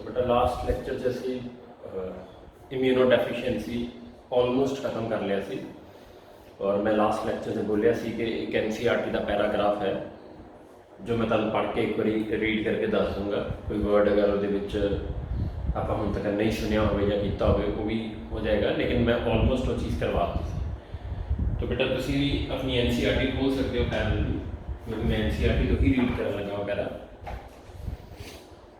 बेटा last lecture 'ਚ ਅਸੀਂ ਇਮਿਊਨੋ ਡੈਫੀਸ਼ੀਐਂਸੀ ਆਲਮੋਸਟ ਖਤਮ ਕਰ ਲਿਆ ਸੀ ਔਰ ਮੈਂ ਲਾਸਟ ਲੈਕਚਰ 'ਚ ਬੋਲਿਆ ਸੀ ਕਿ ਇੱਕ ਐਨਸੀਈਆਰਟੀ ਦਾ ਪੈਰਾਗ੍ਰਾਫ ਹੈ ਜੋ ਮੈਂ ਤੁਹਾਨੂੰ ਪੜ੍ਹ ਕੇ ਇੱਕ ਵਾਰੀ ਰੀਡ ਕਰਕੇ ਦੱਸ ਦੂੰਗਾ। ਕੋਈ ਵਰਡ ਅਗਰ ਉਹਦੇ ਵਿੱਚ ਆਪਾਂ ਹੁਣ ਤੱਕ ਨਹੀਂ ਸੁਣਿਆ ਹੋਵੇ ਜਾਂ ਕੀਤਾ ਹੋਵੇ ਉਹ ਵੀ ਹੋ ਜਾਏਗਾ, ਲੇਕਿਨ ਮੈਂ ਆਲਮੋਸਟ ਉਹ ਚੀਜ਼ ਕਰਵਾ ਦਿੱਤੀ ਸੀ। तो बेटा ਤੁਸੀਂ ਵੀ ਆਪਣੀ एनसीईआरटी ਖੋਲ ਸਕਦੇ हो पैरेलली, क्योंकि मैं एनसीईआरटी तो ही रीड करने लगा वगैरह।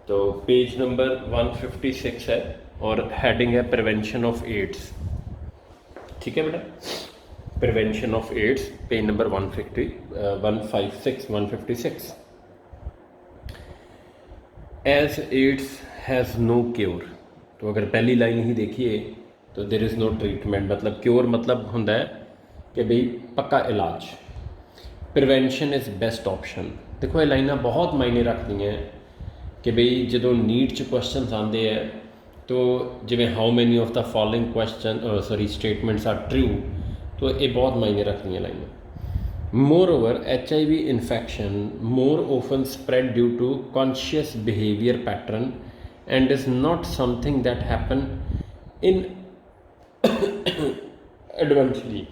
तो पेज नंबर 156 है और हेडिंग है प्रिवेंशन ऑफ एड्स। ठीक है बेटा, prevention of AIDS, page number 156। As AIDS has no cure. तो अगर पहली लाइन ही देखिए तो देर इज़ नो ट्रीटमेंट, मतलब क्योर मतलब होंदा है कि बई पक्का इलाज। Prevention is best option. देखो ये लाइनां बहुत मायने रखती हैं कि बई जो नीट च क्वेश्चन आते हैं तो जिमें how many of the following question statements are true, तो ये बहुत मायने रखती हैं लाइनां। Moreover HIV infection more often spread due to conscious behaviour pattern and is not something that happen in eventually.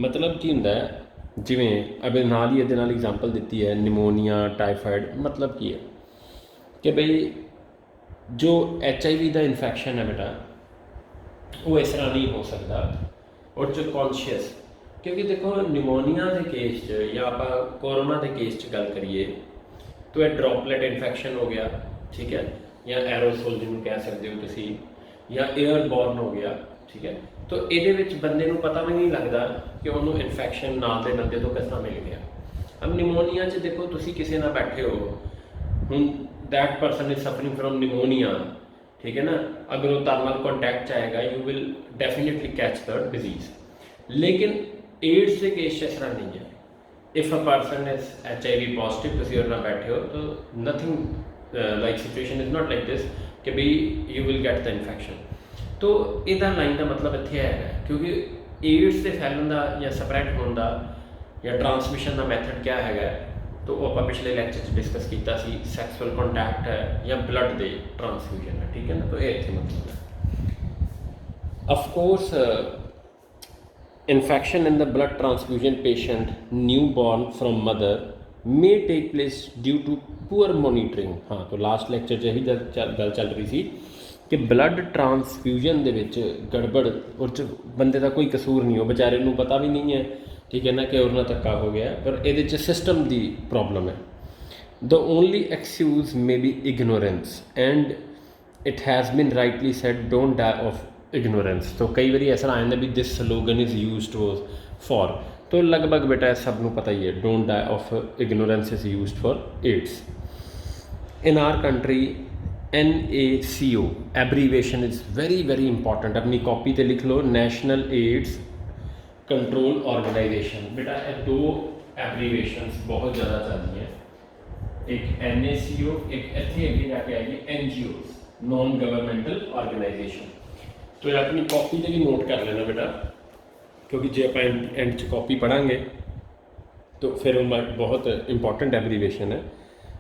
मतलब की होंदा है जिमें अब नाल ही ये एग्जाम्पल दी है निमोनिया टाइफाइड, मतलब की है कि बई जो HIV का इन्फेक्शन है बेटा वो इस तरह नहीं हो सकता और जो कॉन्शियस, क्योंकि देखो निमोनिया के केस या आप कोरोना के केस गल करिए तो यह ड्रॉपलेट इन्फेक्शन हो गया, ठीक है, या एरोसोल जिन्होंने कह सकते हो तुसी, या एयरबॉर्न हो गया, ठीक है। तो ये बंदे को पता भी नहीं लगता कि उन्होंने इन्फेक्शन नाल दे बंदे तो किस तरह मिल गया। अब निमोनिया च देखो तुसी किसी ना बैठे हो, हुण that person is suffering from pneumonia, ठीक है ना, अगर वो तार कॉन्टैक्ट आएगा you will definitely catch the disease. लेकिन एड्स के केस इस तरह नहीं है। If a person is HIV positive तुसी और ना बैठे हो तो nothing like situation is not like this कि भी you will get the infection. तो इहदा लाइन का मतलब इत्थे है, क्योंकि एड्स के फैलन का या स्प्रैड होने का या ट्रांसमिशन का मैथड क्या है तो वो आप पिछले लैक्चर डिस्कस किया सी, सैक्सुअल कॉन्टैक्ट है या ब्लड के ट्रांसफ्यूजन है, ठीक है ना। तो ये इत्थे मतलब है। Of course infection in the blood transfusion patient new born from mother may take place due to poor monitoring. हाँ, तो लास्ट लैक्चर च यही गल चल रही थी कि ब्लड ट्रांसफ्यूजन दे विच गड़बड़ और बंदे का कोई कसूर नहीं हो, बेचारे नूं पता भी नहीं है, ठीक है ना, कि उन्होंने धक्का हो गया, पर ये सिस्टम की प्रॉब्लम है। The only excuse may be ignorance and it has been rightly said don't die of ignorance. तो कई बार ऐसा आ जाता भी this slogan is used for, तो लगभग बेटा सब नूं पता ही है, don't die of ignorance is used for AIDS. In our country NACO abbreviation is very important, अपनी कॉपी ते लिख लो, नेशनल एड्स कंट्रोल ऑर्गेनाइजेशन। बेटा ये दो एब्रीवेशंस बहुत ज़्यादा चलती हैं, एक NACO, एक इतने अगे जाके आएगी NGOs, नॉन गवर्नमेंटल ऑर्गेनाइजेशन। तो ये अपनी कॉपी से भी नोट कर लेना बेटा, क्योंकि जो आप एंड च कॉपी पढ़ांगे तो फिर बहुत इंपॉर्टेंट एब्रीवेशन है।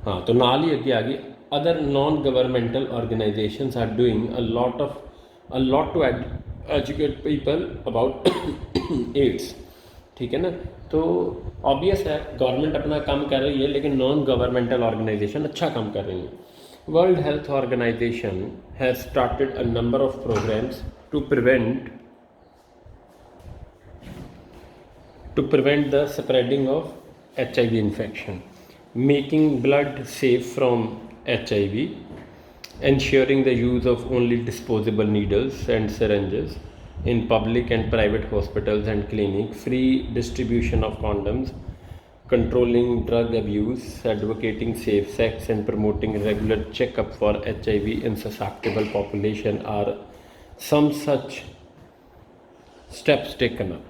हाँ, तो नाल ही अगे आ गई other non governmental organisations are doing a lot to educate people about AIDS, ठीक है ना। तो ऑब्वियस है गवर्नमेंट अपना काम कर रही है, लेकिन नॉन गवर्नमेंटल ऑर्गेनाइजेशन अच्छा काम कर रही है। World Health Organisation has started a number of programmes to prevent the spreading of HIV infection, making blood safe from HIV, ensuring the use of only disposable needles and syringes in public and private hospitals and clinics, free distribution of condoms, controlling drug abuse, advocating safe sex and promoting regular checkup for HIV in susceptible population are some such steps taken up.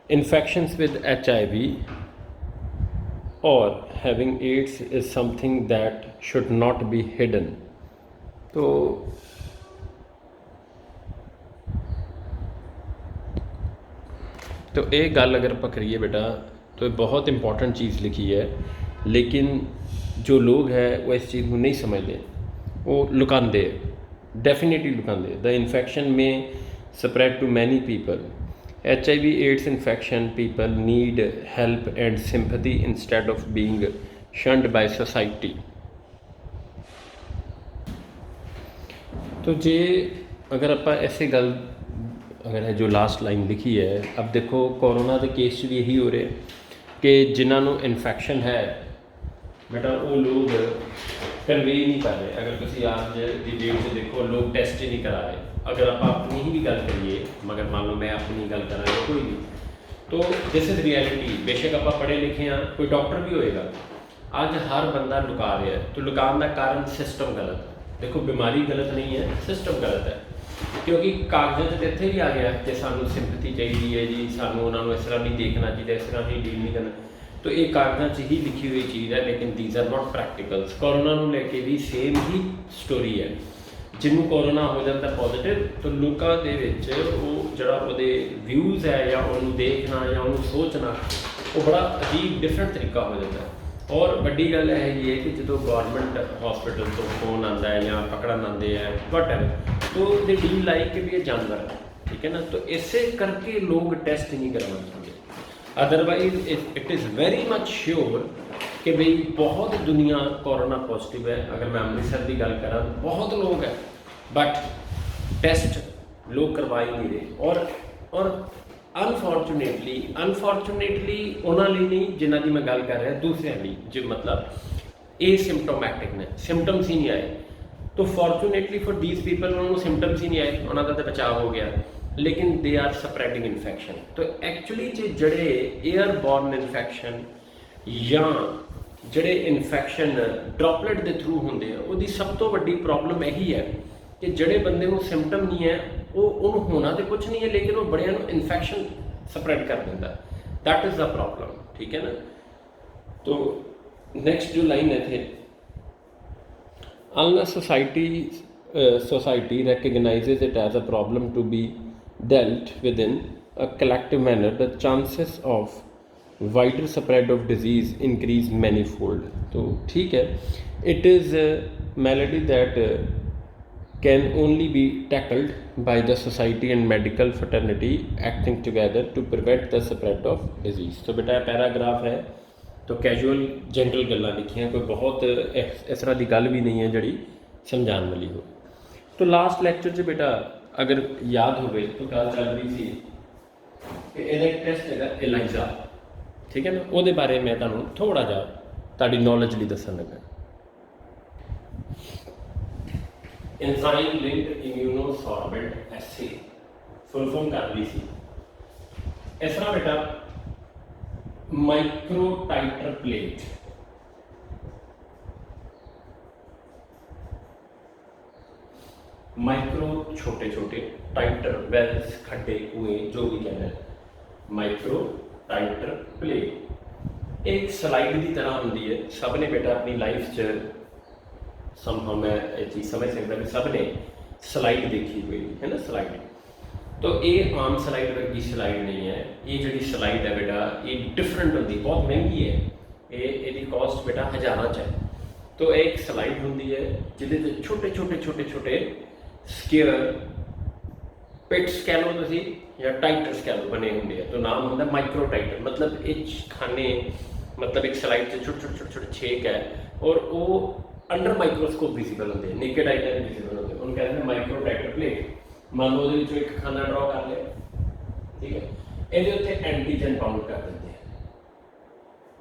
Infections with HIV or having AIDS is something that should not be hidden. तो ये गल अगर आप करिए बेटा तो बहुत important चीज़ लिखी है, लेकिन जो लोग हैं वो इस चीज़ को नहीं समझते। वो लुकाते, डेफिनेटली लुकाते। The infection may spread to many people. HIV AIDS infection, people need help and sympathy instead of being shunned by society। तो जे अगर आप ऐसे गल अगर है जो लास्ट लाइन लिखी है, अब देखो कोरोना के केस भी यही हो रहे कि जिन्होंने इन्फेक्शन है बेटा वो लोग कन्वे नहीं कर रहे। अगर तुम आज की डेट से देखो लोग टेस्ट ही नहीं करा रहे। अगर आप अपनी ही भी गल करिए, मगर मान लो मैं अपनी गल करा या कोई भी, तो दिस इज़ रियलिटी। बेशक आप पढ़े लिखे हाँ, कोई डॉक्टर भी होएगा, अज हर बंदा लुका रहा है। तो लुकाने का कारण सिस्टम गलत है। देखो बीमारी गलत नहीं है, सिस्टम गलत है। क्योंकि कागज़ात तो इत्थे भी आ गया कि सानू सिंपैथी चाहिए जी, सानू उन्होंने इस तरह नहीं देखना चाहिए, इस तरह नहीं डील नहीं करना। तो ये कागज़ात ही लिखी हुई चीज़ है, लेकिन these are not practicals. Corona को लेके भी सेम ही स्टोरी है। जिन्होंने कोरोना हो जाता पॉजिटिव, तो लोगों के जोड़ा व्यूज़ है या उन्होंने देखना या उन्होंने सोचना वो बड़ा अजीब डिफरेंट तरीका हो जाता है। और बड़ी गल है ये कि जो गौरमेंट हॉस्पिटल तो फोन आता है या पकड़न आते हैं वट एवर, तो दे डील लाइक कि भी ये जानवर है, ठीक है ना। तो इसे करके लोग टेस्ट नहीं करवाना चाहते। Otherwise it is very much sure कि भाई बहुत दुनिया कोरोना पॉजिटिव है। अगर मैं अमृतसर की गल करा, बहुत लोग हैं बट टेस्ट लोग करवा ही नहीं रहे। और अनफॉर्चुनेटली उन्होंने नहीं जिन्हों की मैं गल कर रहा, दूसरे लिए जो मतलब ए सिम्टोमैटिक ने, सिम्टम्स ही नहीं आए। तो फॉर्चुनेटली फॉर दीज पीपल उन्होंने सिम्टम्स ही नहीं आए, उन्होंने तो बचाव हो गया, लेकिन दे आर स्प्रैडिंग इन्फेक्शन। तो एक्चुअली जड़े एयरबॉर्न इन्फेक्शन या जड़े इन्फेक्शन ड्रॉपलेट के थ्रू होंगे, वो सब तो वड्डी प्रॉब्लम यही है कि जड़े बंदे को सिम्पटम नहीं है वो होना तो कुछ नहीं है, लेकिन वो बड़िया इन्फेक्शन स्प्रैड कर देता। दैट इज़ द प्रॉब्लम, ठीक है ना। तो नेक्स्ट जो लाइन है थे, unless society recognizes it as a problem to be dealt with in a collective manner, the chances of wider spread of disease increase manifold। तो ठीक है, it is a malady that can only be tackled by the society and medical fraternity acting together to prevent the spread of disease। तो बेटा paragraph है, तो casual general गल्लां लिखियां, कोई बहुत इस तरह की गल भी नहीं है जड़ी समझाने वाली हो। तो लास्ट लैक्चर च बेटा अगर याद हो तो गल चल रही थी कि एक टेस्ट है एलाइजा, ठीक है ना, वो बारे मैं तुहानूं थोड़ा जा ताड़ी नॉलेज लिए दसन लगा। एंजाइम लिंक्ड इम्यूनोसॉर्बेंट एसे फुल फॉर्म कर ली थी इस तरह बेटा, माइक्रो टाइटर प्लेट, माइक्रो छोटे छोटे, टाइटर वेल्स खड्डे कुएं जो भी कहना है, माइक्रो टाइटर प्लेट एक स्लाइड की तरह होंगी है। सब ने बेटा अपनी लाइफ च संभव मैं ये चीज़ समझ सकता कि सब ने स्लाइड देखी हुई है ना, स्लाइड। तो ये आम स्लाइड वर्गी स्लाइड नहीं है, ये जी स्लाइड है बेटा ये डिफरेंट होती, बहुत महंगी है, ये कॉस्ट बेटा हज़ारों च है। तो एक स्लाइड होंगी है जिहदे छोटे छोटे छोटे छोटे स्केयर पिट्स कह लो तुसी या टाइटर्स कह लो बने होंगे हैं। तो नाम होंगे माइक्रो टाइटर, मतलब एक खाने मतलब एक स्लाइड से छोटे छोटे छोटे छोटे छेक है और वो अंडर माइक्रोस्कोप विजिबल होंगे, नेकेड आई नहीं विजिबल होंगे, उन्होंने कहते हैं माइक्रो टाइटर प्लेट। मान लो एक खाना ड्रॉ कर लिया, ठीक है, ये उत्ते एंटीजन बाउंड कर देते हैं।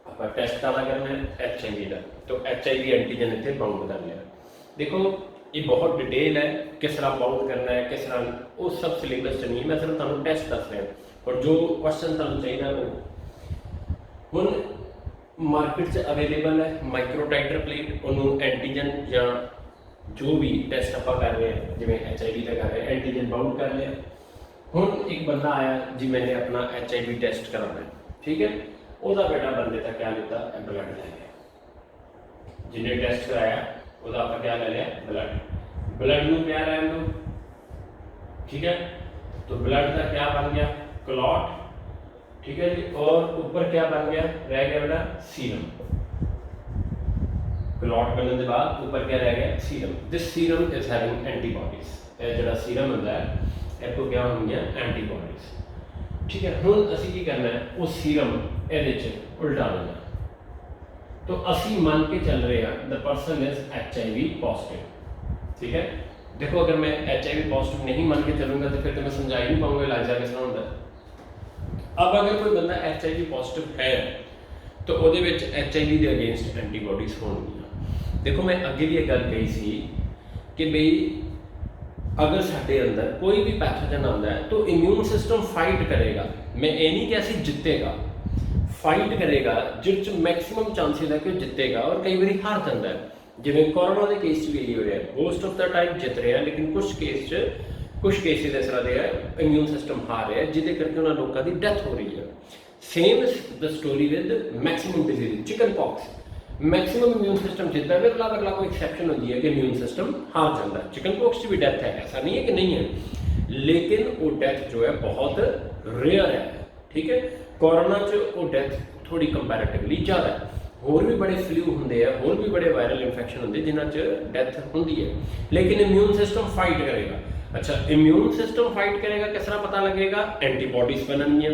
आप टेस्ट वाला करना है HIV का, तो HIV एंटीजन इतने बाउंड कर लिया। देखो ये बहुत डिटेल है, किस तरह बाउंड करना है, किस तरह वो सब सिलेबस च नहीं है, मैं सिर्फ तुहानूं टेस्ट दस रहा और जो क्वेश्चन तुहानूं चाहिए वो हुण मार्केट च अवेलेबल है माइक्रो टाइटर प्लेट। उन्होंने एंटीजन या जो भी टेस्ट आप कर रहे हैं जिवें HIV का कर रहे हैं, एंटीजन बाउंड कर लिया। हुण एक बंदा आया जी मैंने अपना HIV टेस्ट कराना है, ठीक है, वह बेटा बंदे का क्या लेता ब्लड ले लिया, जिन्हें टेस्ट कराया वह आप क्या ले लिया ब्लड, ब्लड में क्या रहने दो, ठीक है। तो ब्लड का क्या बन गया क्लॉट, ठीक है जी, और ऊपर क्या बन गया रह गया बेटा सीरम। क्लॉट बनने के बाद ऊपर क्या रह गया serum this serum is having antibodies जो सीरम होंगे ये तो क्या होंगे एंटीबॉडीज ठीक है हुण असी की करना है उस सीरम ये उल्टा देना तो असी मान के चल रहे हैं the person is HIV positive ठीक है देखो अगर मैं HIV पॉजिटिव नहीं मान के चलूंगा तो फिर तो मैं समझा ही नहीं पाऊंगा इलाजा किस तरह होता है अब अगर कोई बंदा HIV पॉजिटिव है तो ਉਹਦੇ ਵਿੱਚ HIV ਦੇ ਅਗੇਂਸਟ ਐਂਟੀਬਾਡੀਜ਼ ਹੋਣਗੀਆਂ देखो मैं ਅੱਗੇ ਵੀ ਇਹ ਗੱਲ ਕਹੀ ਸੀ ਕਿ ਬਈ अगर साढ़े अंदर कोई भी पैथोजन आता है तो इम्यून सिस्टम फाइट करेगा मैं ये नहीं कि जितेगा फाइट करेगा जिस मैक्सिमम चांसेस है कि जितेगा और कई बार हार जाता है जिवें कोरोना के केस भी यही हो रहा है मोस्ट ऑफ द टाइम जित रहे हैं लेकिन कुछ केसिस इस तरह के इम्यून सिस्टम हार रहा है जिसके करके उन्होंने लोगों की डेथ हो रही है same the story with maximum disease chicken pox maximum immune system जितना है अगला कोई एक्सेप्शन होती है कि इम्यून सिस्टम हार जाता है चिकन पॉक्स भी डेथ है ऐसा नहीं है कि नहीं है लेकिन वो डेथ जो है बहुत रेयर है ठीक है कोरोना वो डेथ थोड़ी कंपैरेटिवली ज़्यादा है होर भी बड़े फ्लू होंगे होर भी बड़े वायरल इन्फेक्शन होंगे जिन्होंने डेथ होंगी है लेकिन इम्यून सिस्टम फाइट करेगा अच्छा इम्यून सिस्टम फाइट करेगा किस तरह पता लगेगा एंटीबॉडीज बननिया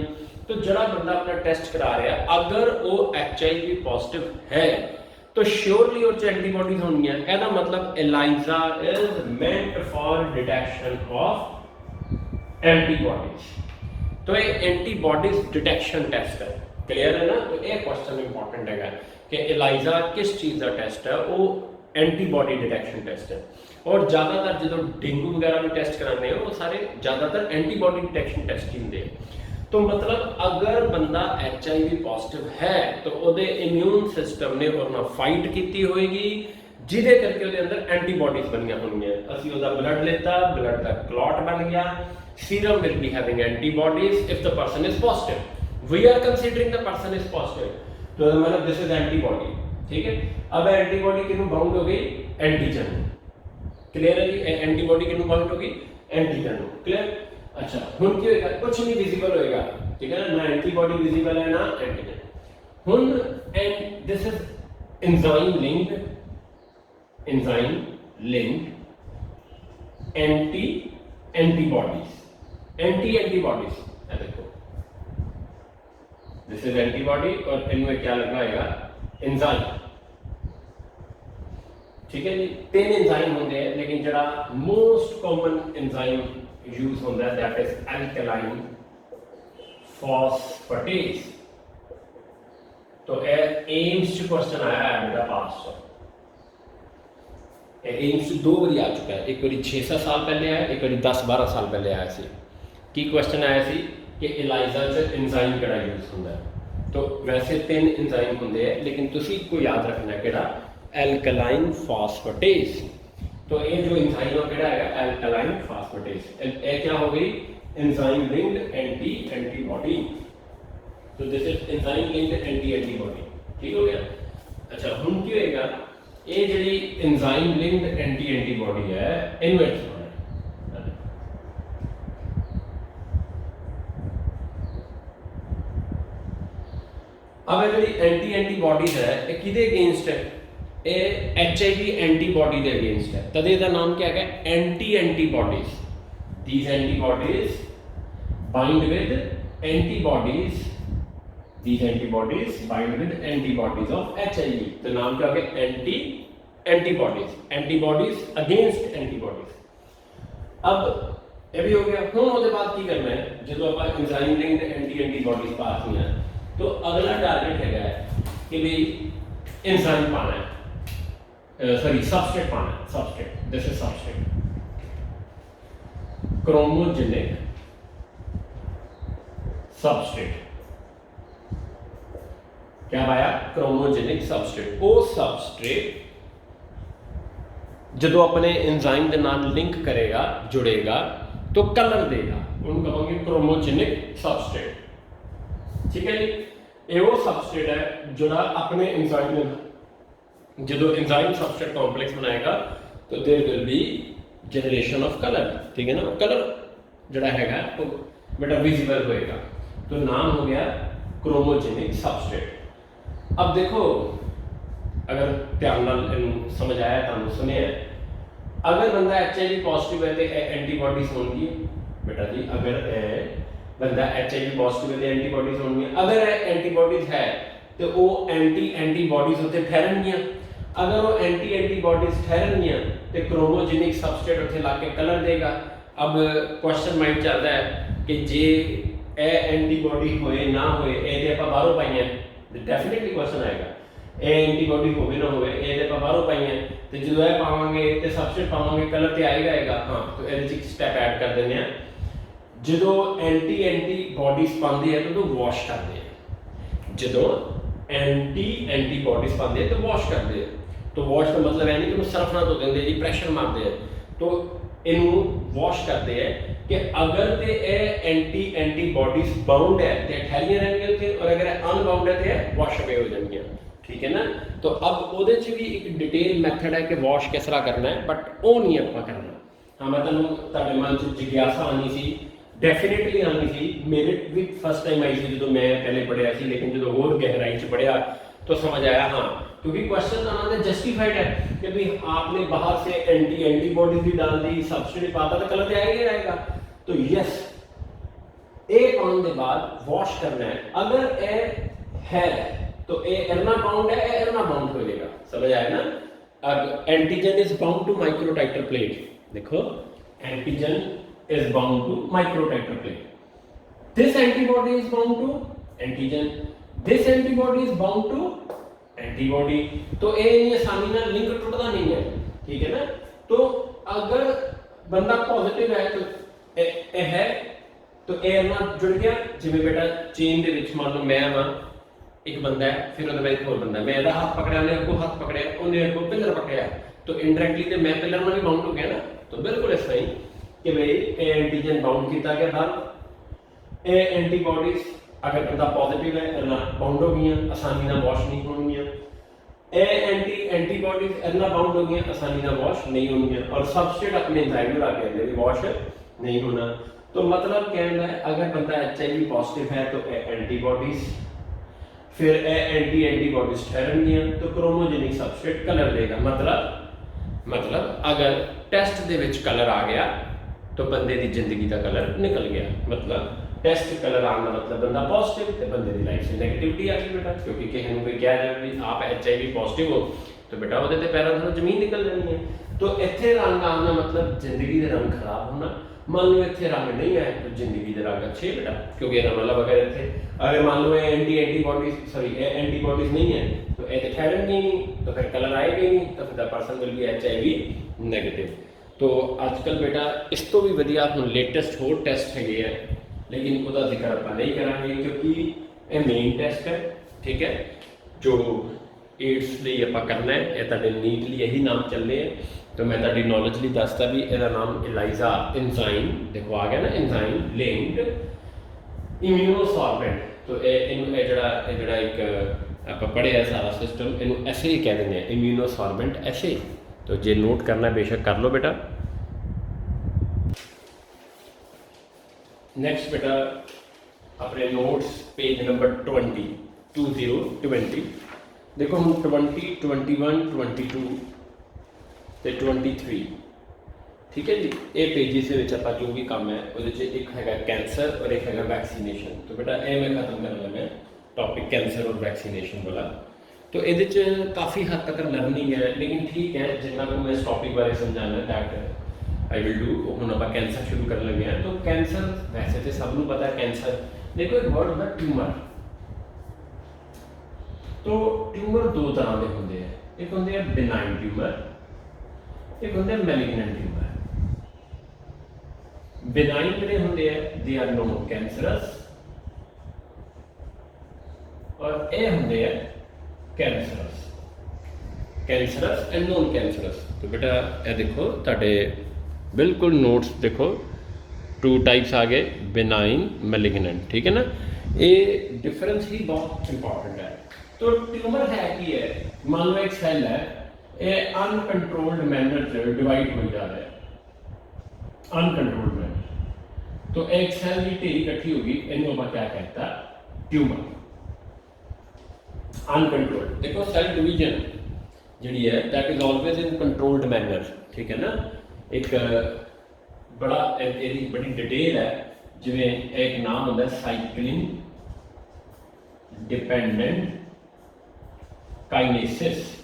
तो जरा बंदा अपना टेस्ट करा रहा है अगर वो HIV पॉजिटिव है तो श्योरली और एंटीबॉडीज होनी है ਇਹਦਾ मतलब ELISA is meant for detection of antibodies तो ये एंटीबॉडीज डिटेक्शन टेस्ट है क्लियर है ना तो ये क्वेश्चन इंपॉर्टेंट है कि एलाइजा किस चीज़ का टेस्ट है वो एंटीबॉडी डिटेक्शन टेस्ट है और ज़्यादातर जो डेंगू वगैरह भी टेस्ट कराने वो सारे ज़्यादातर एंटीबॉडी डिटेक्शन टेस्ट ही होंगे तो मतलब अगर बंदा HIV पॉजिटिव है तो ਉਹਦੇ इम्यून सिस्टम ने और ना फाइट की होएगी जिहदे करके ਉਹਦੇ अंदर एंटीबॉडीज बनिया होंगे ਅਸੀਂ ਉਹਦਾ ब्लड लेता ब्लड का क्लॉट बन गया serum will be having antibodies if the person is positive we are considering the person is positive तो मतलब दिस इज एंटीबॉडी ठीक है अब एंटीबॉडी किनु बाउंड हो गई एंटीजन क्लियर है जी एंटीबॉडी किनु बाउंड हो गई एंटीजन क्लियर अच्छा हुन की होएगा कुछ नहीं विजिबल होएगा ठीक है ना एंटीबॉडी विजिबल है ना एंटीजन हुन and this is enzyme linked antibodies ये देखो दिस इज एंटीबॉडी और इनमें क्या लगा होएगा एंजाइम ठीक है जी तीन एंजाइम होंगे हैं लेकिन जरा मोस्ट कॉमन एंजाइम यूज होता है दैट इज अल्कलाइन फॉस्फेटेज तो एम्स क्वेश्चन आया है बेटा पास एम्स दो बारी आ चुका है एक बारी 6-7 साल पहले आया एक बारी 10-12 साल पहले आया सी की क्वेश्चन आया सी कि एलाइजा च एंजाइम केड़ा यूज होता है तो वैसे 3 एंजाइम होंगे हैं लेकिन तुसी को याद रखना है केड़ा अल्कलाइन फॉस्फेटेज तो ये जो एंजाइम केड़ा है अल्कलाइन फॉस्फेटेज ये क्या हो गई एंजाइम लिंक्ड एंटीबॉडी तो this is enzyme linked antibody ठीक हो गया अच्छा हुन की होएगा ये ਜਿਹੜੀ एंजाइम लिंक्ड एंटीबॉडी है इनवर्ट होना है अब ये ਜਿਹੜੀ एंटीबॉडीज है ये किदे अगेंस्ट है ये HIV एंटीबॉडी के अगेंस्ट है तद इसका नाम क्या है antibodies these antibodies bind with antibodies these antibodies bind with antibodies of HIV तो नाम क्या है एंटीबॉडीज अगेंस्ट एंटीबॉडीज अब ये भी हो गया हुन उसके बाद की करना है जो आप एंजाइम लिंक्ड एंटीबॉडीज पास हुई हैं तो अगला टारगेट है कि भाई एंजाइम पाना है सॉरी सबस्ट्रेट पाना है substrate this is substrate chromogenic substrate क्या पाया क्रोमोजेनिक सबस्ट्रेट वो सबस्ट्रेट जो अपने एंजाइम के नाल लिंक करेगा जुड़ेगा तो कलर देगा उनको कहोगे क्रोमोजेनिक सबस्ट्रेट ठीक है जी ये वो सबस्ट्रेट है जो अपने एंजाइम जो एंजाइम सबस्ट्रेट कॉम्प्लेक्स बनाएगा तो there will be generation of colour ठीक है ना कलर जड़ा हैगा वो बेटा विजिबल होएगा तो नाम हो गया क्रोमोजेनिक सबस्ट्रेट अब देखो अगर ध्यान नाल इहनूं समझ आया तुहानूं सुनिया है। अगर बंदा HIV पॉजिटिव है तो एंटीबॉडीज होंगी बेटा जी, अगर बंदा HIV पॉजिटिव है तो एंटीबॉडीज होंगी, अगर एंटीबॉडीज है तो वो एंटीबॉडीज उत्ते ठहरनगियां, अगर वो एंटीबॉडीज ठहरनगियां तो क्रोमोजेनिक सबस्ट्रेट उत्ते ला के कलर देगा। अब क्वेश्चन माइंड चलता है कि जे एंटीबॉडी होए ना होए ये आप बाहरों पाई तो डेफिनेटली क्वेश्चन आएगा एंटीबॉडी हो ना हो आप बाहरों पाई तो जो है पावे तो सबस्ट्रेट पावे कलर तो आएगा आएगा। हाँ तो ये स्टैप ऐड कर दें जो एंटीबॉडीज पाते हैं तो वॉश करते हैं, जो एंटीबॉडीज पाते हैं तो वॉश करते हैं। तो वॉश का मतलब है नहीं कि सर्फ ना धो देंगे जी, प्रेशर मारते हैं, तो इनू वॉश करते हैं कि अगर तो एंटीबॉडीज बाउंड है तो ठहरियां रहेंगे उत्थे, और अगर अनबाउंड है तो वॉश अवे हो जाएंगे। ठीक है ना। तो अब वो भी एक डिटेल मैथड है कि वॉश किस तरह करना है, बट वो नहीं आप करना। हाँ मैं तुहानूं मन च जिज्ञासा आनी सी, डेफिनेटली आनी सी, मेरे भी फर्स्ट टाइम आई थी जो मैं पहले पढ़िया सी, लेकिन जो होर गहराई च पढ़िया तो समझ आया। हाँ क्योंकि क्वेश्चन उन्होंने जस्टिफाइड है कि भाई आपने बाहर से एंटीबॉडीज भी डाल दी, सबस्ट्रेट पाता तो कलर तो आएगा ही आएगा। तो यस ए पाने के बाद वॉश करना है। अगर ए है तो ए एरना बाउंड है, ए एरना बाउंड हो जाएगा, समझ आया ना। अब antigen is bound to microtiter plate, देखो antigen is bound to microtiter plate, this antibody is bound to antigen, this antibody is bound to antibody. तो ये आसानी ना लिंक टूटता नहीं है। ठीक है ना। तो अगर बंदा पॉजिटिव है तो ए है तो ए ना जुड़ गया, जिवें बेटा चेन दे विच मान लो मैं हाँ एक बंदा है, फिर उहदे बाद एक होर बंदा, मैं इहदा हाथ पकड़िया, उहने अगों हाथ पकड़िया, उहने अगों पिलर पकड़िया, तो इनडायरेक्टली तो मैं पिलर नाल भी बाउंड हो गया ना। तो बिल्कुल इस तरह ही कि भाई ए एंटीजन बाउंड किया गया बाहर, ए एंटीबॉडीज अगर बंदा पॉजिटिव है ना बाउंड हो गई, आसानी ना वॉश नहीं होंगी, ए एंटीबॉडीज इतना बाउंड हो गई, आसानी ना वॉश नहीं होंगी, और सबस्ट्रेट अपने एंजाइम ला के अंदर वॉश नहीं होना। तो मतलब कहना है अगर बंदा HIV पॉजिटिव है तो एंटीबॉडीज, फिर एंटीबॉडीज ठहरनगियां तो क्रोमोजेनिक सबस्ट्रेट कलर देगा। मतलब अगर टेस्ट दे विच कलर आ गया तो बंदे की जिंदगी का कलर निकल गया। मतलब टेस्ट कलर आना मतलब बंदा पॉजिटिव, तो बंदे की लाइफ से नेगेटिविटी आ गई बेटा, क्योंकि किसी को कोई कह जाए भी आप HIV पॉजिटिव हो तो बेटा वो पैरों से जमीन निकल जानी है। तो इत्थे रंग आना मतलब जिंदगी के रंग खराब होना। मान लो इतने रंग नहीं आए तो जिंदगी के रंग अच्छे बेटा, क्योंकि मतलब अगर मान लो एंटीबॉडीज नहीं है तो ये ठहरेंगे नहीं, तो फिर कलर आएगा ही नहीं, तो फिर the person will be HIV negative. तो आजकल बेटा इस तो भी वधिया हुण लेटेस्ट होर टेस्ट है, लेकिन उसका जिक्र आप नहीं करांगे क्योंकि ये मेन टेस्ट है। ठीक है, जो एड्स लिए आप करना है, ये तुहाडे नीट लिए यही नाम चलने हैं। तो मैं ताड़ी नॉलेज लिए दसता भी इसका नाम एलाइजा एंजाइम, देखो आ गया ना, एंजाइम लिंक्ड इम्यूनोसॉर्बेंट। तो ये जड़ा एक आप पढ़े है सारा सिस्टम, इनू ऐसे ही कह देंगे हैं इम्यूनोसॉर्बेंट ऐसे। तो जे नोट करना बेशक कर लो बेटा। नेक्स्ट बेटा अपने नोट्स पेज नंबर 20 देखो हम 20, 21, 22 ਤੇ 23 ठीक है जी, ये पेजिस आप जो भी काम है वो एक है कैंसर और एक है वैक्सीनेशन। तो बेटा ये मैं खत्म करने लगा टॉपिक कैंसर और वैक्सीनेशन वाला। तो ये काफ़ी हद तक लर्निंग है, लेकिन ठीक है जितना को मैं इस टॉपिक बारे समझाना दैट आई विल डू। हम आप कैंसर शुरू कर लगे हैं। तो कैंसर वैसे तो सबनों पता है, कैंसर देखो एक वर्ड होता ट्यूमर। तो ट्यूमर दो तरह के होंगे हैं, एक होंगे बिनाइन ट्यूमर, एक होंगे मैलिग्नेंट ट्यूमर। बिनाइन जिहड़े होंगे हैं दे आर नॉन कैंसरस, और ये होंगे हैं cancerous, cancerous and non cancerous. तो बेटा ये देखो तुहाडे बिल्कुल नोट्स देखो 2 टाइप्स आ गए, बिनाइन मैलिग्नेंट। ठीक है ना, ये डिफरेंस ही बहुत इंपॉर्टेंट है। तो ट्यूमर है कि है, मान लो एक सैल है, ये अनकंट्रोल्ड मैनर से डिवाइड हो जा रहा है, अनकंट्रोल्ड मैनर। तो एक सैल की ढेरी इकट्ठी होगी, इन्हों मैं क्या कहता ट्यूमर। अनकंट्रोल्ड देखो सेल डिवीजन जी है that is always in controlled manner, ठीक है ना। एक बड़ा यदि बड़ी डिटेल है, जिमें एक नाम होता है साइक्लिन डिपेंडेंट काइनेसिस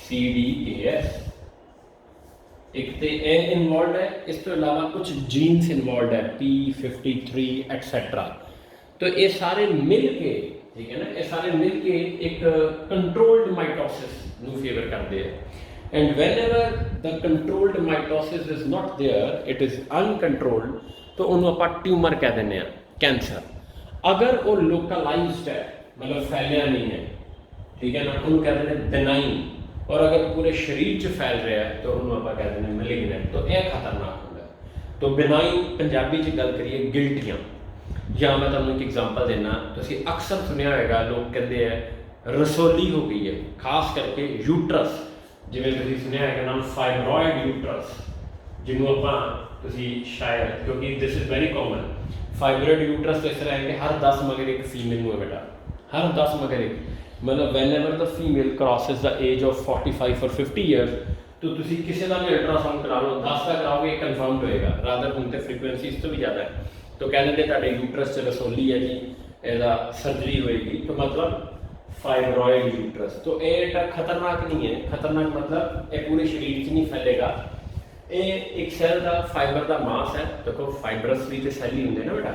CDAS, एक तो यह इन्वॉल्व है, इस तो अलावा कुछ जीन्स इन्वॉल्व है P53 एक्सेट्रा। तो ये सारे मिल के, ठीक है ना, ये सारे मिल के एक कंट्रोल्ड माइटोसिस ਨੂੰ फेवर करते हैं। And whenever the controlled mitosis is not there, it is uncontrolled, तो उन्होंने आप ट्यूमर कह दें, कैंसर। अगर वो लोकलाइज्ड है, मतलब फैलिया नहीं है, ठीक है ना, उन्होंने कहते हैं बेनाइन। और अगर पूरे शरीर च फैल रहा है तो उन्होंने आप कहते हैं मैलिग्नेंट। तो यह खतरनाक होगा। तो बेनाइन पंजाबी च गल करिए गिल्टियाँ, या मैं तुहानूं एक एग्जाम्पल देना, तुसीं अक्सर सुनिया होगा, लोग कहते हैं रसोली हो गई है, खास करके यूट्रस, जिवें तुसीं सुनिया है नाम फाइब्रॉयड यूट्रस, जिन्हों आप शायद, क्योंकि this is very common. Fibroid uterus तो इस तरह है कि हर 10 मगर एक फीमेल में है बेटा, हर 10 मगर एक, मतलब whenever the female crosses the age of 45 और 50 ईयर्स, तो तुसीं किसी का भी अल्ट्रासाउंड करा लो, 10 का कराओगे एक कन्फर्म होएगा, रादर हुण तो फ्रीकुएंसी इस तो भी ज़्यादा है। तो कह देंगे तुहाडे यूट्रस च रसोली है जी, ਇਹਦਾ सर्जरी होएगी, तो मतलब फाइब्रॉयड यूट्रस। तो ये खतरनाक नहीं है, खतरनाक मतलब ये पूरे शरीर च नहीं फैलेगा। ये एक सैल का फाइबर का मास है, देखो फाइबरस भी तो सैल ही होंगे ना बेटा,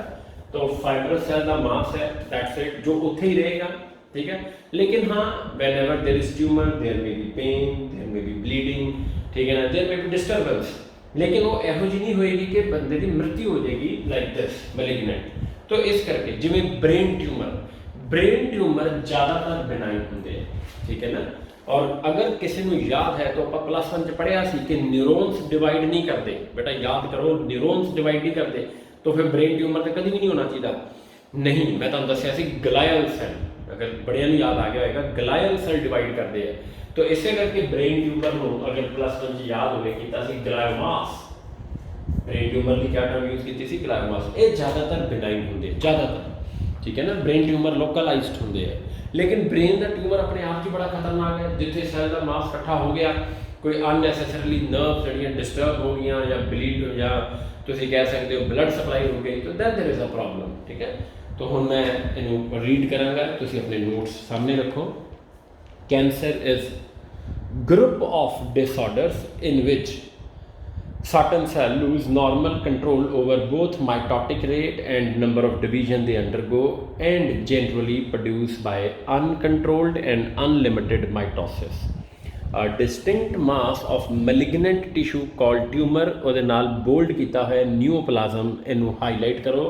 तो फाइबरस सैल का मास है, दैट्स इट, जो उत्थे ही रहेगा, ठीक है। लेकिन हाँ, whenever there is tumour there may be pain, there may be bleeding, ठीक है ना, देयर मे बी डिस्टर्बेंस, लेकिन वो यहो जी नहीं होएगी कि बंदे की मृत्यु हो जाएगी लाइक दिस मैलिग्नेंट। तो इस करके जिवें ब्रेन ट्यूमर ज़्यादातर बिनाइन होंगे, ठीक है ना। और अगर किसी को याद है तो आप प्लस 1 च पढ़िया सी कि न्यूरोन्स डिवाइड नहीं करते, बेटा याद करो, न्यूरोन्स डिवाइड नहीं करते, तो फिर ब्रेन ट्यूमर तो कभी भी नहीं होना चाहिए। नहीं, मैं तुहानूं दस्सिया सी ग्लायल सेल, अगर बड़िया नूं याद आ गया होगा, ग्लायल सेल डिवाइड करते हैं। तो इस करके ब्रेन ट्यूमर को अगर प्लस 1 च याद होवे कीता सी ग्लायोमास, ब्रेन ट्यूमर की क्या टर्म यूज़ की थी, ग्लायोमास। ये ज़्यादातर बिनाइन होंगे, ज़्यादातर, ठीक है ना। ब्रेन ट्यूमर लोकलाइज्ड होंगे है, लेकिन ब्रेन का ट्यूमर अपने आप ही बड़ा खतरनाक है, जिथे सैल का मास इकट्ठा हो गया, कोई अननैसेसरली नर्व जड़ियाँ डिस्टर्ब हो गई, या ब्लीड, या तुसीं कह सकते हो ब्लड सप्लाई हो गई, तो that there is a problem, ठीक है। तो हुण मैं इनू रीड करांगा, तुसीं अपने नोट्स सामने रखो। Cancer is group of disorders in which certain cell lose normal control over both mitotic rate and number of division they undergo, and generally produced by uncontrolled and unlimited mitosis. A distinct mass of malignant tissue called tumor, ਉਹਦੇ ਨਾਲ bold किया है न्यूओप्लाज्म, इनू highlight करो,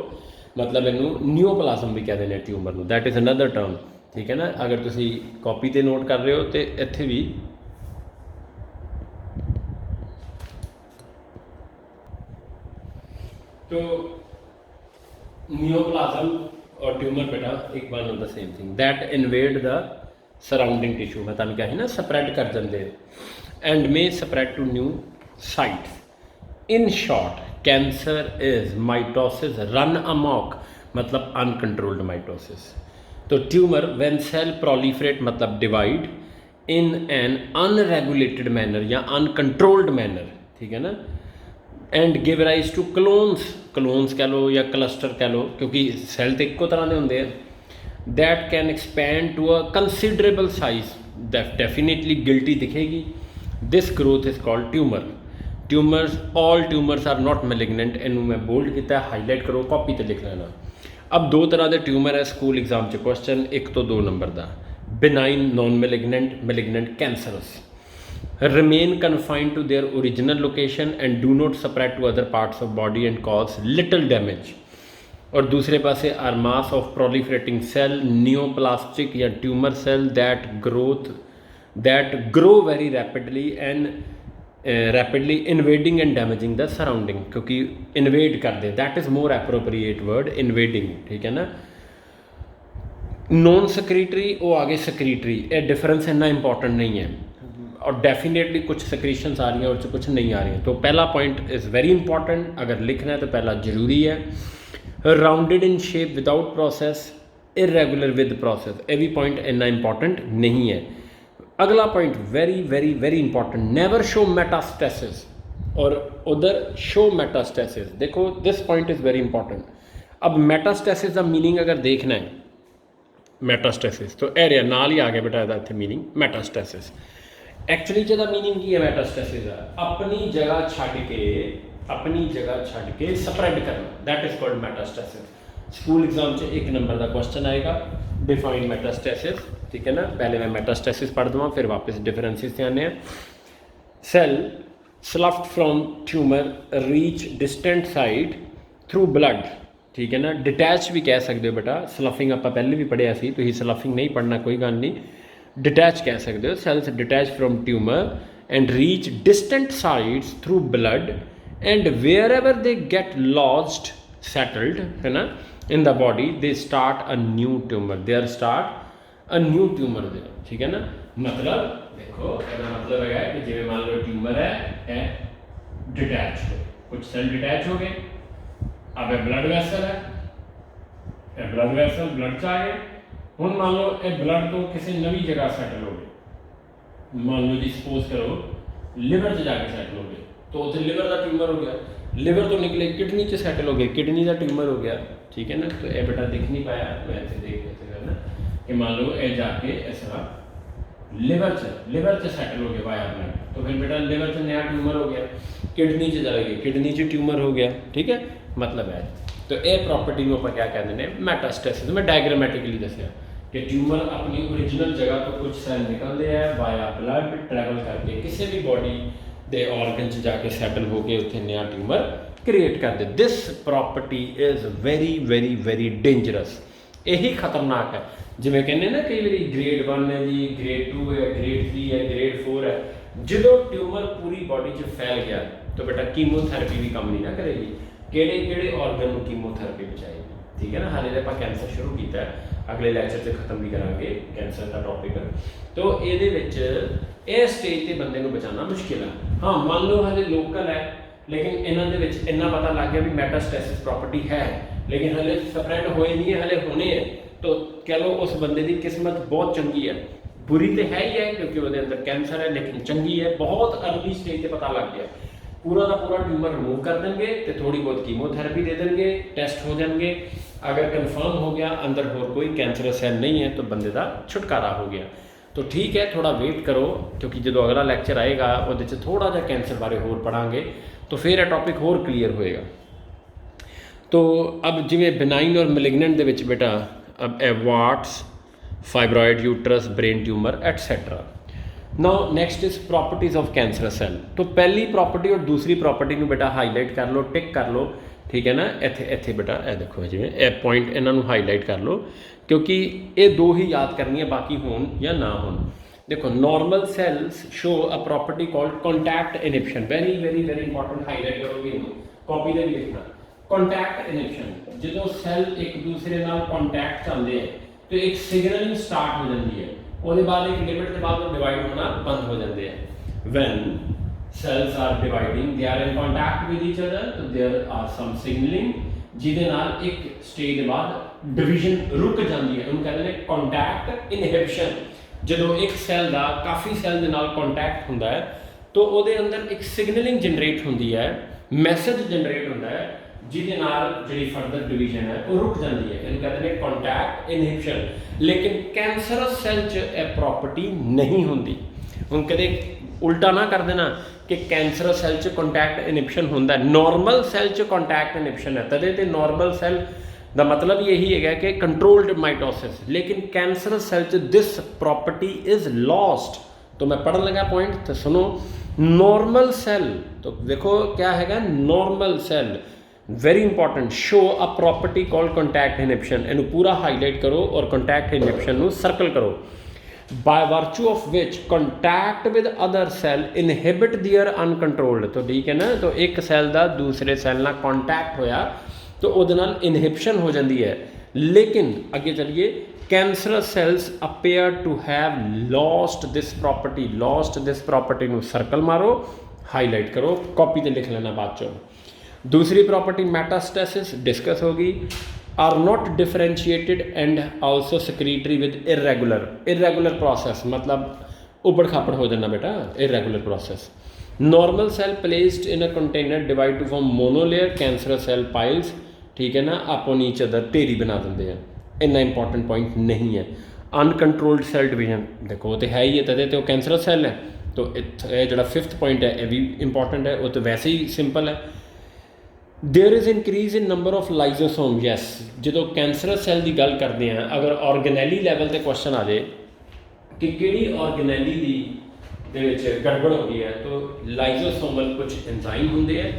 मतलब इनू न्यूओप्लाज्म भी कहते हैं ट्यूमर ਨੂੰ, दैट इज़ अनदर टर्म, ठीक है ना। अगर तुसी कॉपी ते नोट कर रहे हो तो इत्थे भी तो न्यूओप्लाज्म और ट्यूमर बेटा एक one of the same thing, that invade the surrounding tissue, मैं तुहानूं कहा ना स्प्रैड कर देंगे, and may spread to new sites. In short, cancer is mitosis run amok, मतलब अनकंट्रोल्ड माइटोसिस। तो ट्यूमर व्हेन सेल प्रोलिफरेट, मतलब divide in an unregulated manner या अनकंट्रोल्ड मैनर, ठीक है ना, and give rise to clones कह लो या क्लस्टर कह लो, क्योंकि सैल तो एको तरह के होंगे, that can expand to a considerable size, definitely गिल्टी दिखेगी। This growth is called tumour. All tumours are not malignant, इनू मैं बोल्ड किया, हाईलाइट करो, कॉपी तो लिख लेना। अब दो तरह के ट्यूमर है स्कूल एग्जाम च क्वेश्चन, 1 तो 2 नंबर का, benign non malignant, malignant cancerous, remain confined to their original location and do not spread to other parts of body and cause little damage। और दूसरे पासे are mass of proliferating cell, neoplastic या tumour cell that grow very rapidly and rapidly invading and damaging the surrounding, क्योंकि invade कर दे, that is more appropriate word, invading, ठीक है ना। नॉन सक्रीटरी वो आगे सक्रीटरी, ये डिफरेंस इतना इंपॉर्टेंट नहीं है, और डेफिनेटली कुछ सक्रीशंस आ रही हैं और कुछ नहीं आ रही हैं। तो पहला पॉइंट इज़ वेरी इंपॉर्टेंट, अगर लिखना है तो पहला जरूरी है। Rounded in shape without process, irregular with process, ये भी पॉइंट इतना इंपॉर्टेंट नहीं है। अगला point very very very important, never show metastasis और उधर शो मेटास्टेसिस। देखो this point is very important. अब मेटास्टेसिस का मीनिंग अगर देखना है मेटास्टेसिस तो एरिया नाल ही आ गया बेटा इत्थे मीनिंग मेटास्टेसिस। एक्चुअली ਜਿਹਦਾ मीनिंग की है मेटास्टेसिस का अपनी जगह छड़ के स्प्रेड करना, that is called metastasis. School exam से 1 नंबर का क्वेश्चन आएगा, डिफाइन मेटास्टेसिस, ठीक है ना। पहले मैं मेटास्टेसिस पढ़ दूँगा फिर वापस डिफरेंसेस से आने हैं। Cell sloughed from tumour reach distant side through blood, ठीक है ना। डिटैच भी कह सकते हो बेटा, स्लफिंग आप पहले भी पढ़िया सी, तो स्लफिंग नहीं पढ़ना कोई गल नहीं, डिटैच कह सकते हो। Cells detach from tumour and reach distant sides through blood and wherever they get lost settled, है ना, in the body they start a new tumour, there start a new tumour there, ठीक है ना। मतलब देखो मतलब है कि जिਵੇਂ मान लो ट्यूमर है डिटैच हो, कुछ सेल डिटैच हो गए, अब ब्लड वैसल है, ब्लड वैसल ब्लड च आ गए, हुण मान लो ये ब्लड तो किसी नवी जगह सैटल हो गए, मान लो जी सपोज करो लिवर च जाके सैटल हो गए, तो उत्थे लिवर का ट्यूमर हो गया, लिवर तो निकले किडनी च सैटल हो गए, किडनी का ट्यूमर हो गया, ठीक है ना। तो ये बेटा दिख नहीं पाया, मैं इसे देख ना कि मान लो ये जाके इस तरह लिवर च सैटल हो गया वाया ब्लड, तो फिर बेटा लिवर च नया ट्यूमर हो गया, किडनी च चले गए, किडनी च ट्यूमर हो गया, ठीक है, मतलब है। तो यह प्रॉपर्टी को आप क्या कहते हैं मेटास्टेसिस। मैं डायग्रामेटिकली दसिया कि ट्यूमर अपनी ओरिजिनल जगह तो कुछ सैल निकलते हैं वाया ब्लड ट्रैवल करके किसी भी बॉडी के ऑर्गन च जाके सैटल हो के उत्थे नया ट्यूमर क्रिएट कर दे। This property is very very very dangerous, यही खतरनाक है। जिमें कहने ना कई बार ग्रेड 1 है जी, ग्रेड 2 है, ग्रेड 3 है, ग्रेड 4 है, जो ट्यूमर पूरी बॉडी च फैल गया तो बेटा कीमोथैरेपी भी काम नहीं ना करेगी, किहड़े ऑर्गन में कीमोथैरेपी बचाएगी, ठीक है ना। हाले तो आप कैंसर शुरू किया है, अगले लैक्चर से खत्म भी करांगे कैंसर का टॉपिक। तो ये स्टेज पर बंदे को बचाना मुश्किल है। हाँ मान लो हाले लोकल है लेकिन इन्होंने इन्ना पता लग गया भी मेटास्टेसिस प्रॉपर्टी है, लेकिन हले स्प्रेड होए नहीं है, हले होने हैं, तो कह लो उस बंदे की किस्मत बहुत चंगी है। बुरी तो है ही है क्योंकि वो अंदर कैंसर है, लेकिन चंगी है, बहुत अर्ली स्टेज पर पता लग गया, पूरा का पूरा ट्यूमर रिमूव कर देंगे तो थोड़ी बहुत कीमोथैरेपी दे देंगे, टेस्ट हो जाएंगे, अगर कन्फर्म हो गया अंदर होर कोई कैंसरस सैल नहीं है तो बंदे का छुटकारा हो गया। तो ठीक है, थोड़ा वेट करो क्योंकि जो अगला लैक्चर आएगा वो थोड़ा जहा कैंसर बारे होर पढ़ांगे तो फिर यह टॉपिक होर क्लीयर होएगा। तो अब जिमें बिनाइन और मलिगनेंट दे विच बेटा अब warts, fibroid, uterus, brain tumour etcetera. Now next is properties of cancerous cell. तो पहली प्रॉपर्टी और दूसरी प्रॉपर्टी को बेटा हाईलाइट कर लो, टिक कर लो, ठीक है ना। इत्थे बेटा ए देखो जिमें ए पॉइंट इन्हों हाईलाइट कर लो क्योंकि ये दो ही याद करनी है, बाकी होन या ना होन। देखो normal cells show a property called contact inhibition, very very very important, highlight करोगे इन्हों, कॉपी में भी लिखना। कॉन्टैक्ट इनहिबिशन जो सैल एक दूसरे नाल कॉन्टैक्ट चलते हैं तो एक सिग्नलिंग स्टार्ट हो जाती है, उसके बाद एक लिमिट के बाद वो डिवाइड होना बंद हो जाते हैं। When cells are dividing, they are in contact with each other, तो there are some signaling जिहदे नाल एक स्टेज के बाद डिवीजन रुक जाती है, उन्हें कहते हैं कॉन्टैक्ट इनहिबिशन। जो एक सैल का काफ़ी सैल के नाल कॉन्टैक्ट होंदा है तो उसदे अंदर एक सिग्नलिंग जनरेट होंदी है, मैसेज जनरेट होंदा है जिहदे नाल जिहड़ी फर्दर डिवीजन है वो रुक जाती है, इन्हें कहते हैं कॉन्टैक्ट इनहिबिशन। लेकिन कैंसरस सैल च यह प्रॉपर्टी नहीं होंदी। हुण कदे उल्टा ना कर देना कि कैंसरस सैल च कॉन्टैक्ट इनहिबिशन होंदा है, नॉर्मल सैल च कॉन्टैक्ट इनहिबिशन है, तदे ते नॉर्मल सैल का मतलब यही है कि कंट्रोल्ड माइटोसिस। लेकिन कैंसरस सैल च दिस प्रॉपर्टी इज लॉस्ट। तो मैं पढ़न लगा पॉइंट तो सुनो, नॉर्मल सैल तो देखो क्या है normal cell, very important, show a property called contact inhibition. इनू पूरा हाईलाइट करो और कॉन्टैक्ट इनहिबिशन सर्कल करो। by virtue of which contact with other cell inhibit their uncontrolled। तो ठीक है ना, तो एक सैल का दूसरे सैल ना कॉन्टैक्ट होया तो उहदे नाल इनहिबिशन हो जाती है। लेकिन अगे चलिए, cancerous cells appear to have lost this property, lost this property नू सर्कल मारो, हाईलाइट करो, कॉपी ते लिख लेना बाद चो। दूसरी प्रॉपर्टी मेटास्टेसिस डिस्कस होगी, are not differentiated and also secretory with irregular process, मतलब उबड़ खापड़ हो जाना बेटा, irregular process. Normal cell placed in a container divide to form monolayer, cancerous cell piles, ठीक है ना, अपॉन ईच अदर, ढेरी बना देंगे हैं। इन्ना इंपॉर्टेंट पॉइंट नहीं है। अनकंट्रोल्ड सैल डिवीजन देखो वो तो है ही है, तदे तो कैंसरस सैल है। तो जो 5th पॉइंट है ये भी इंपॉर्टेंट है, वो तो वैसे ही सिंपल है। There is increase in number of lysosome, yes, जो कैंसरस सैल की गल करते हैं, अगर ऑर्गेनैली लैवल पर क्वेश्चन आ जाए कि किहड़ी ऑर्गेनैली की गड़बड़ हो गई है, तो लाइजोसोमल कुछ एंजाइम होंगे है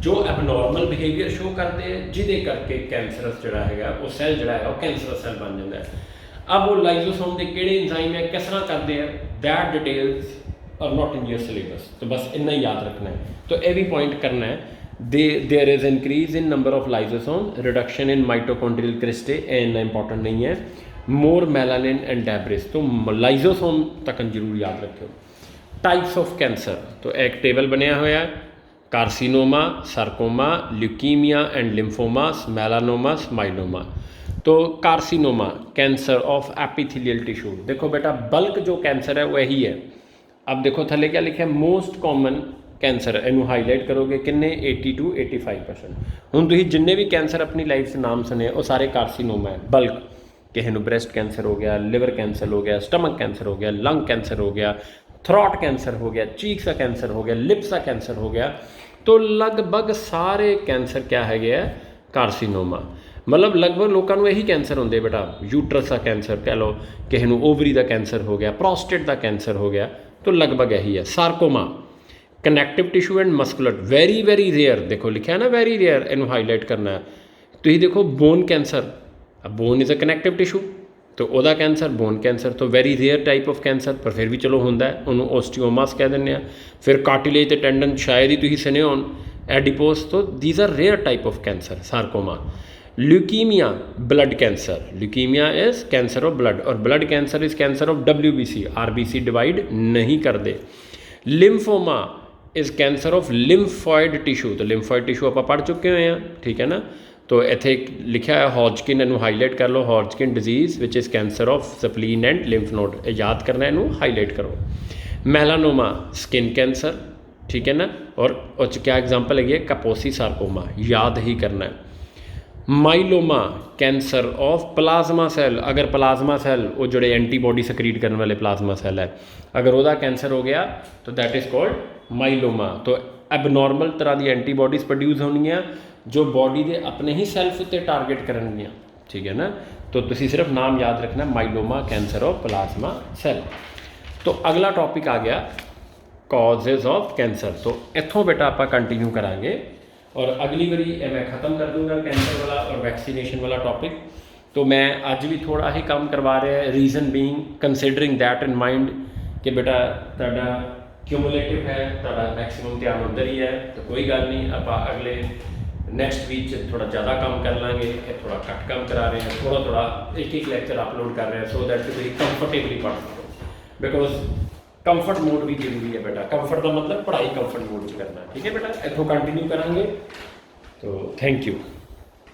जो एबनॉर्मल बिहेवियर शो करते हैं, जिदे करके कैंसरस जोड़ा है वो सैल जोड़ा है वो कैंसरस सैल बन जाता है। अब वो लाइजोसोम के किहड़े एंजाइम है, किस तरह करते हैं, that details are not in your syllabus, तो बस इतना ही याद रखना है। तो यह भी पॉइंट करना है, there is increase in number of lysosome, reduction in mitochondrial cristae, इतना इंपॉर्टेंट नहीं है, मोर मेलानिन एंड डेब्रिस, तो लाइजोसोम तक जरूर याद रखो। टाइप्स ऑफ कैंसर, तो एक टेबल बनया हुआ है, carcinoma, sarcoma, leukaemia and lymphomas, melanomas, myeloma. तो carcinoma cancer of epithelial tissue, देखो बेटा बल्क जो कैंसर है वही है। अब देखो थले क्या लिखा है, मोस्ट कॉमन कैंसर, इनू हाईलाइट करोगे किन्ने 80 to 85%। हुण तुसीं जिन्ने भी कैंसर अपनी लाइफ से नाम सुने वो सारे कार्सिनोमा है, बल्क। किसी को ब्रेस्ट कैंसर हो गया, लिवर कैंसर हो गया, स्टमक कैंसर हो गया, लंग कैंसर हो गया, थ्रॉट कैंसर हो गया, चीक्स का कैंसर हो गया, लिप्स का कैंसर हो गया, तो लगभग सारे कैंसर क्या है कार्सिनोमा। मतलब लगभग लोगों को यही कैंसर होंगे बेटा, यूट्रस का कैंसर कह लो, किसी को ओवरी का कैंसर हो गया, प्रोस्टेट का कैंसर हो गया, तो लगभग यही है। Sarcoma connective tissue and muscular, very very rare, देखो लिखा है ना वेरी रेयर, इनू हाईलाइट करना है। तो देखो बोन कैंसर, अब bone is a connective tissue, तो वह कैंसर बोन कैंसर, तो very rare type of cancer, पर फिर भी चलो होंदा है, उन्होंने ओस्टियोमास कह दें। फिर कार्टिलेज ते टेंडन शायद ही तुसीं सुने होण, एडिपोस, तो these are rare type of cancer, sarcoma. Leukaemia blood cancer, leukaemia is cancer of blood, और blood cancer is cancer of WBC, RBC divide नहीं करते। Lymphoma is cancer of lymphoid tissue, तो lymphoid tissue आप पढ़ चुके हुए हैं, ठीक है ना। तो इत्थे लिखा है हॉजकिन, इनू हाईलाइट कर लो, Hodgkin disease which is cancer of spleen and lymph node, याद करना है, इनू हाईलाइट करो। मेलानोमा स्किन कैंसर, ठीक है ना, और क्या एग्जाम्पल है, कापोसी सार्कोमा, याद ही करना है। Myeloma cancer of plasma cell, अगर प्लाज्मा सैल वो जोड़े एंटीबॉडी सक्रीट करने वाले प्लाज्मा सैल है, अगर वह कैंसर हो गया तो दैट इज़ कॉल्ड माइलोमा। तो एबनॉर्मल तरह की एंटीबॉडीज़ प्रोड्यूस होनी, जो बॉडी के अपने ही सैल्फ उत्ते टारगेट करनगियां, ठीक है ना। तो तुसीं सिर्फ नाम याद रखना, myeloma cancer of plasma cell. तो अगला टॉपिक आ गया कॉजेज़ ऑफ कैंसर, तो इत्थों बेटा आप कंटिन्यू करांगे, और अगली बारी मैं ख़त्म कर दूंगा कैंसर वाला और वैक्सीनेशन वाला टॉपिक। तो मैं अज भी थोड़ा ही काम करवा रहा है, reason being considering that in mind कि बेटा तुहाडा क्यूमुलेटिव है, तुहाडा मैक्सिमम ध्यान उधर ही है, तो कोई गल नहीं, आप अगले नैक्सट वीक थोड़ा ज़्यादा काम कर लेंगे, थोड़ा घट काम करा रहे हैं, थोड़ा थोड़ा एक एक लैक्चर अपलोड कर रहे हैं, सो दैट तुम कंफर्टेबली पढ़ सको, बिकॉज कंफर्ट मोड भी जरूरी है बेटा। कंफर्ट का मतलब पढ़ाई कंफर्ट मोड में करना, ठीक है बेटा। इतों कंटिन्यू करांगे, तो थैंक यू।